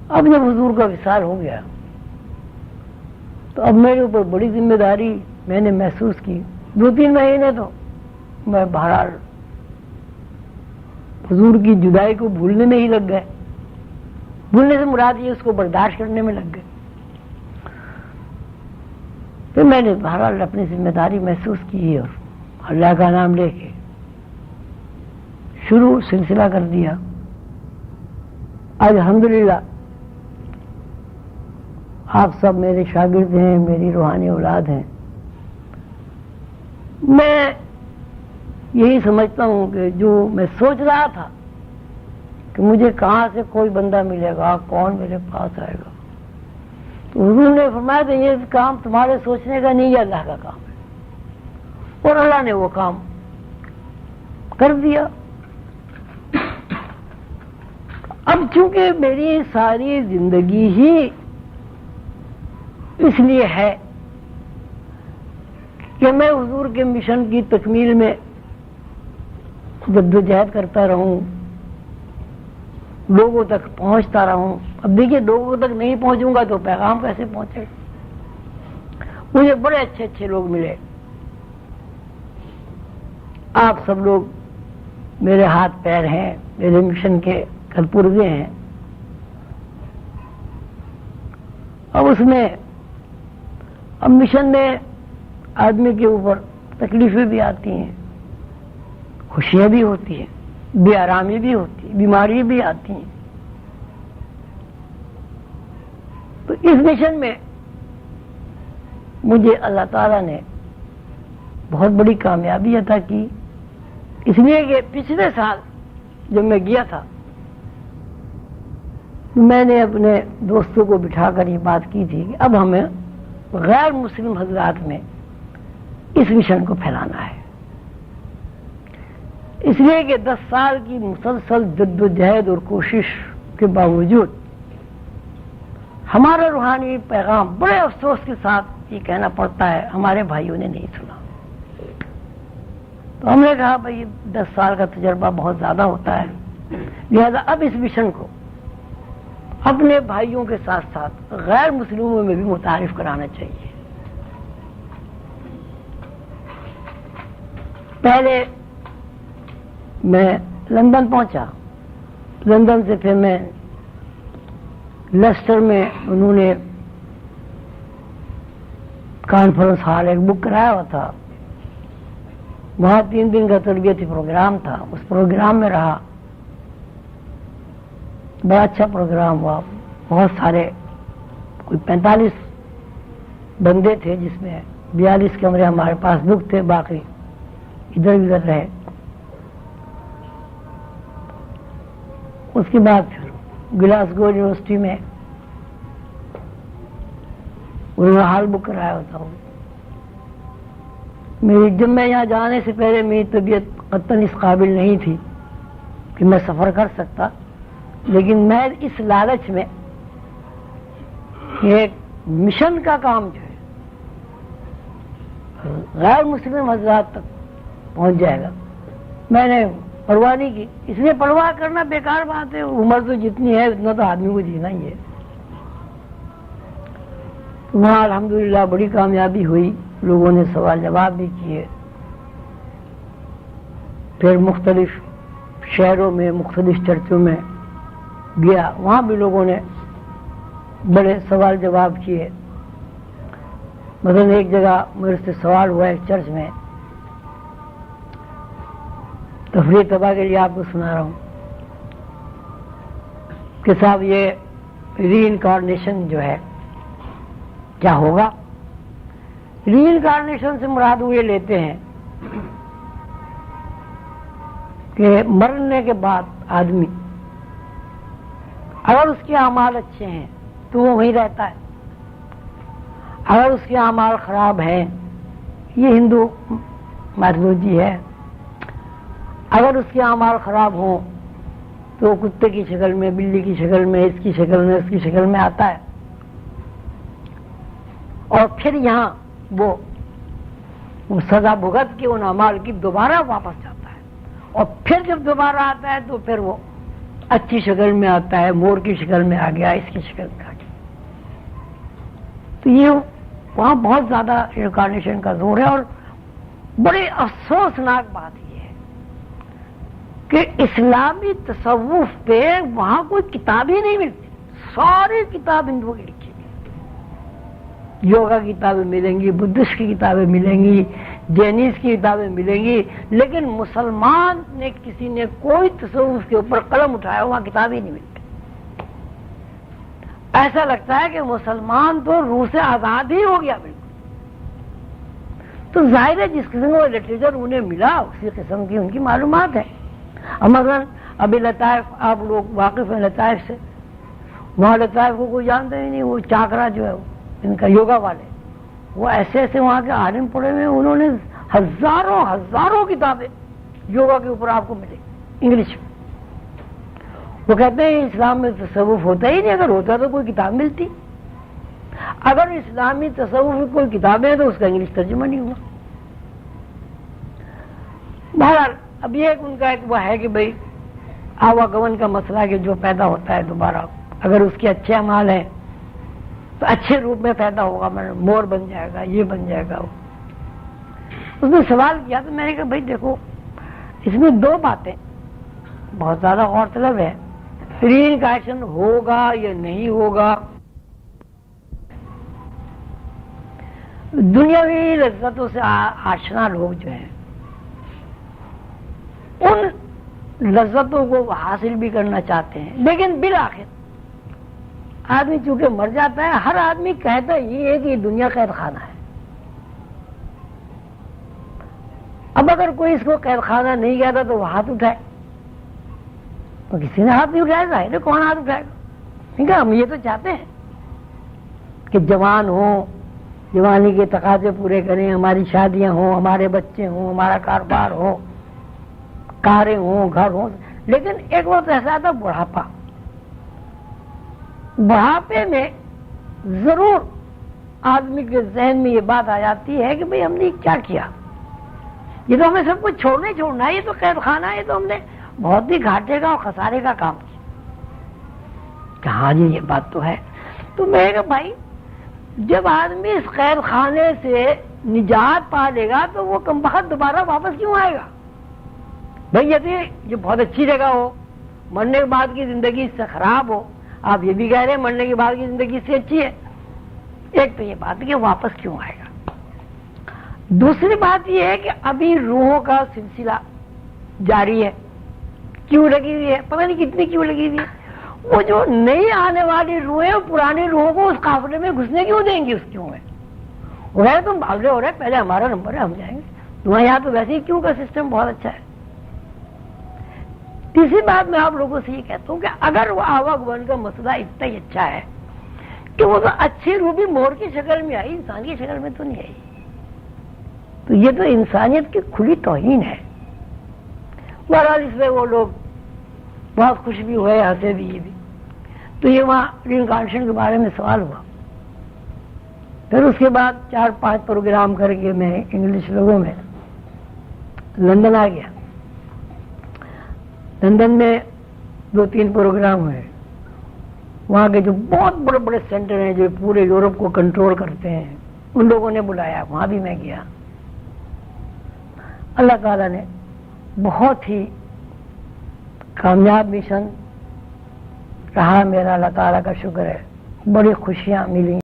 اب جب حضور کا وصال ہو گیا تو اب میرے اوپر بڑی ذمہ داری میں نے محسوس کی. 2-3 مہینے تو میں بہرحال حضور کی جدائی کو بھولنے میں ہی لگ گئے. بھولنے سے مراد یہ اس کو برداشت کرنے میں لگ گئے. پھر میں نے بہرحال اپنی ذمہ داری محسوس کی اور اللہ کا نام لے کے شروع سلسلہ کر دیا. الحمدللہ آپ سب میرے شاگرد ہیں, میری روحانی اولاد ہیں. میں یہی سمجھتا ہوں کہ جو میں سوچ رہا تھا کہ مجھے کہاں سے کوئی بندہ ملے گا, کون میرے پاس آئے گا, تو حضور نے فرمایا کہ یہ کام تمہارے سوچنے کا نہیں, یہ اللہ کا کام ہے. اور اللہ نے وہ کام کر دیا. اب چونکہ میری ساری زندگی ہی اس لیے ہے کہ میں حضور کے مشن کی تکمیل میں جدوجہد کرتا رہوں, لوگوں تک پہنچتا رہوں. اب دیکھیے لوگوں تک نہیں پہنچوں گا تو پیغام کیسے پہنچے گا. مجھے بڑے اچھے اچھے لوگ ملے. آپ سب لوگ میرے ہاتھ پیر ہیں, میرے مشن کے کلپرزے ہیں. اب مشن میں آدمی کے اوپر تکلیفیں بھی آتی ہیں, خوشیاں بھی ہوتی ہیں, بے آرامی بھی ہوتی ہے, بیماری بھی آتی ہیں. تو اس مشن میں مجھے اللہ تعالیٰ نے بہت بڑی کامیابی عطا کی. اس لیے کہ پچھلے سال جب میں گیا تھا میں نے اپنے دوستوں کو بٹھا کر یہ بات کی تھی کہ اب ہمیں غیر مسلم حضرات میں اس مشن کو پھیلانا ہے. اس لیے کہ 10 سال کی مسلسل جدوجہد اور کوشش کے باوجود ہمارا روحانی پیغام بڑے افسوس کے ساتھ یہ کہنا پڑتا ہے ہمارے بھائیوں نے نہیں سنا. تو ہم نے کہا بھائی 10 سال کا تجربہ بہت زیادہ ہوتا ہے, لہذا اب اس مشن کو اپنے بھائیوں کے ساتھ ساتھ غیر مسلموں میں بھی متعارف کرانا چاہیے. پہلے میں لندن پہنچا, لندن سے پھر میں لیسٹر میں انہوں نے کانفرنس ہال ایک بک کرایا ہوا تھا, وہاں 3 دن کا تربیتی پروگرام تھا. اس پروگرام میں رہا, بڑا اچھا پروگرام ہوا. بہت سارے کوئی 45 بندے تھے, جس میں 42 کمرے ہمارے پاس بک تھے, باقی ادھر ادھر رہے. اس کے بعد پھر گلاسگو یونیورسٹی میں انہوں نے ہال بک کرایا ہوتا ہوں. جب میں یہاں جانے سے پہلے میری طبیعت قطعاً اس قابل نہیں تھی کہ میں سفر کر سکتا, لیکن میں اس لالچ میں ایک مشن کا کام جو ہے غیر مسلم حضرات تک پہنچ جائے گا, میں نے پرواہ نہیں کی. اس لیے پرواہ کرنا بیکار بات ہے, عمر تو جتنی ہے اتنا تو آدمی کو جینا ہی ہے. وہاں الحمدللہ بڑی کامیابی ہوئی, لوگوں نے سوال جواب بھی کیے. پھر مختلف شہروں میں مختلف چرچوں میں گیا, وہاں بھی لوگوں نے بڑے سوال جواب کیے. مثلا ایک جگہ میرے سے سوال ہوا ایک چرچ میں, تفریح طبع کے لیے آپ کو سنا رہا ہوں کہ صاحب یہ ری انکارنیشن جو ہے کیا ہوگا. ری انکارنیشن سے مراد وہ یہ لیتے ہیں کہ مرنے کے بعد آدمی اگر اس کے اعمال اچھے ہیں تو وہ وہیں رہتا ہے, اگر اس کے اعمال خراب ہیں, یہ ہندو مائتھولوجی ہے, اگر اس کے اعمال خراب ہوں تو کتے کی شکل میں, بلی کی شکل میں, اس کی شکل میں, اس کی شکل میں آتا ہے, اور پھر یہاں وہ سزا بھگت کے ان اعمال کی دوبارہ واپس جاتا ہے, اور پھر جب دوبارہ آتا ہے تو پھر وہ اچھی شکل میں آتا ہے، مور کی شکل میں آ گیا، اس کی شکل میں آ گیا. تو یہ وہاں بہت زیادہ ریکارڈیشن کا زور ہے. اور بڑی افسوسناک بات یہ ہے کہ اسلامی تصوف پہ وہاں کوئی کتاب ہی نہیں ملتی. ساری کتاب ہندوؤں کی لکھی گئی. یوگا کی کتابیں ملیں گی، بدھسٹ کی کتابیں ملیں گی، جینیز کی کتابیں ملیں گی، لیکن مسلمان نے کسی نے کوئی تصوف کے اوپر قلم اٹھایا وہاں کتاب ہی نہیں ملتی. ایسا لگتا ہے کہ مسلمان تو روح سے آزاد ہی ہو گیا بالکل. تو ظاہر ہے جس قسم کا لٹریچر انہیں ملا اسی قسم کی ان کی معلومات ہے. مثلا ابھی لطائف، آپ لوگ واقف ہیں لطائف سے، وہاں لطائف کو کوئی جانتا ہی نہیں. وہ چاکرا جو ہے ان کا یوگا والے، وہ ایسے ایسے وہاں کے عالم پڑے ہوئے، انہوں نے ہزاروں کتابیں یوگا کے اوپر آپ کو ملے انگلش میں. وہ کہتے ہیں اسلام میں تصوف ہوتا ہی نہیں، اگر ہوتا تو کوئی کتاب ملتی. اگر اسلامی تصوف میں کوئی کتابیں ہیں تو اس کا انگلش ترجمہ نہیں ہوا. بہرحال اب یہ ان کا ایک وہ ہے کہ بھئی آواگمن کا مسئلہ کہ جو پیدا ہوتا ہے دوبارہ، اگر اس کے اچھے اعمال ہیں تو اچھے روپ میں پیدا ہوگا، مور بن جائے گا، یہ بن جائے گا. اس نے سوال کیا تو میں نے کہا بھائی دیکھو، اس میں دو باتیں بہت زیادہ غور طلب ہے. ری انکارنیشن ہوگا یا نہیں ہوگا. دنیاوی لذتوں سے آشنا لوگ جو ہیں ان لذتوں کو حاصل بھی کرنا چاہتے ہیں، لیکن بالآخر آدمی چونکہ مر جاتا ہے، ہر آدمی کہتا یہ ہے کہ یہ دنیا قید خانہ ہے. اب اگر کوئی اس کو قید خانہ نہیں کہتا تو وہ ہاتھ اٹھائے. تو کسی نے ہاتھ نہیں اٹھایا، ظاہر ہے کون ہاتھ اٹھائے گا. ٹھیک ہے، ہم یہ تو چاہتے ہیں کہ جوان ہوں، جوانی کے تقاضے پورے کریں، ہماری شادیاں ہوں، ہمارے بچے ہوں، ہمارا کاروبار ہو، کاریں ہوں، گھر ہوں. لیکن ایک وقت ایسا آتا بڑھاپا. بڑھاپے میں ضرور آدمی کے ذہن میں یہ بات آ جاتی ہے کہ بھئی ہم نے کیا کیا، یہ تو ہمیں سب کچھ چھوڑنا ہے، یہ تو قید خانہ ہے، یہ تو ہم نے بہت ہی گھاٹے کا اور خسارے کا کام کیا. کہ ہاں جی یہ بات تو ہے. تو میں نے کہا بھائی جب آدمی اس قید خانے سے نجات پا لے گا تو وہ کمبخت دوبارہ واپس کیوں آئے گا؟ بھائی یہ بہت اچھی جگہ ہو، مرنے کے بعد کی زندگی اس سے خراب ہو، آپ یہ بھی کہہ رہے ہیں مرنے کے بعد کی زندگی اس سے اچھی ہے. ایک تو یہ بات ہے کہ واپس کیوں آئے گا. دوسری بات یہ ہے کہ ابھی روحوں کا سلسلہ جاری ہے. کیوں لگی ہوئی ہے؟ پتہ نہیں کتنی کیوں لگی ہوئی ہے. وہ جو نئی آنے والی روحیں پرانی روحوں کو اس قافلے میں گھسنے کیوں دیں گی؟ اس کیوں ہے وہ ہے تم بھاگے ہو رہے، پہلے ہمارا نمبر ہے، ہم جائیں گے. تمہارے یہاں تو ویسے ہی کیوں کا سسٹم بہت اچھا ہے. تیسری بات میں آپ لوگوں سے یہ کہتا ہوں کہ اگر وہ آواگمن کا مسئلہ اتنا ہی اچھا ہے کہ وہ تو اچھی روح بھی مور کی شکل میں آئی، انسان کی شکل میں تو نہیں آئی، تو یہ تو انسانیت کی کھلی توہین ہے. بہرحال اس میں وہ لوگ بہت خوش بھی ہوئے، ہنسے بھی. یہ بھی تو یہ وہاں ری انکارنیشن کے بارے میں سوال ہوا. پھر اس کے بعد 4-5 پروگرام کر کے میں انگلش لوگوں میں لندن آ گیا. لندن میں 2-3 پروگرام ہوئے. وہاں کے جو بہت بڑے بڑے سینٹر ہیں جو پورے یورپ کو کنٹرول کرتے ہیں، ان لوگوں نے بلایا، وہاں بھی میں گیا. اللہ تعالیٰ نے بہت ہی کامیاب مشن رہا میرا، اللہ تعالیٰ کا شکر ہے. بڑی خوشیاں ملی.